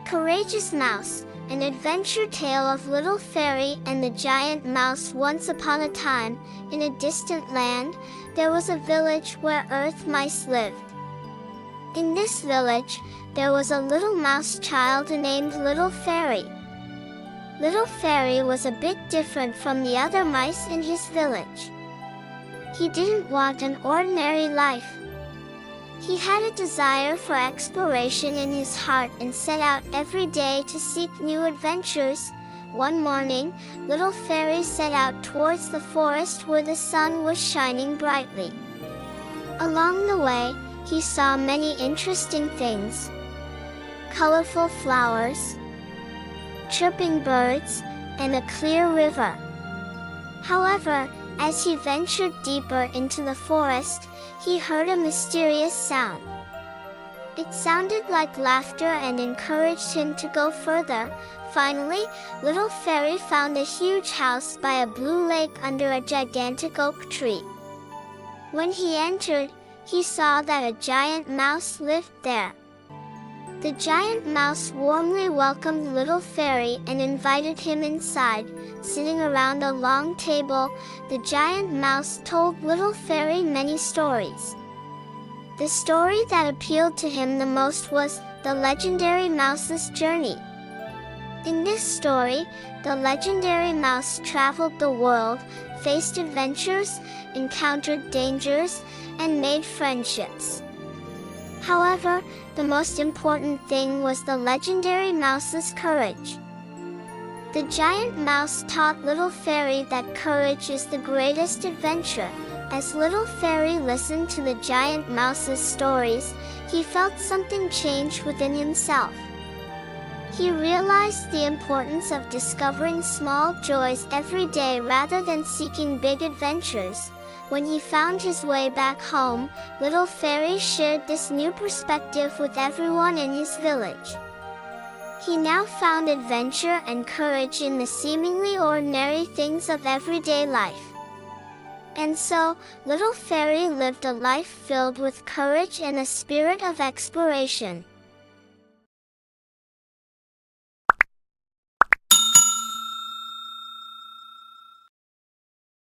Courageous Mouse, an adventure tale of little Farry and the giant mouse. Once upon a time, in a distant land, there was a village where earth mice lived. In this village, there was a little mouse child named Little Farry. Little Farry was a bit different from the other mice in his village. He didn't want an ordinary life. He had a desire for exploration in his heart and set out every day to seek new adventures. One morning, Little Farry set out towards the forest where the sun was shining brightly. Along the way, he saw many interesting things: colorful flowers, chirping birds, and a clear river. However, as he ventured deeper into the forest, he heard a mysterious sound. It sounded like laughter and encouraged him to go further. Finally, Little Farry found a huge house by a blue lake under a gigantic oak tree. When he entered, he saw that a giant mouse lived there. The giant mouse warmly welcomed Little Farry and invited him inside. Sitting around a long table, the giant mouse told Little Farry many stories. The story that appealed to him the most was the legendary mouse's journey. In this story, the legendary mouse traveled the world, faced adventures, encountered dangers, and made friendships. However, the most important thing was the legendary mouse's courage. The giant mouse taught Little Farry that courage is the greatest adventure. As Little Farry listened to the giant mouse's stories, he felt something change within himself. He realized the importance of discovering small joys every day rather than seeking big adventures. When he found his way back home, Little Farry shared this new perspective with everyone in his village. He now found adventure and courage in the seemingly ordinary things of everyday life. And so, Little Farry lived a life filled with courage and a spirit of exploration.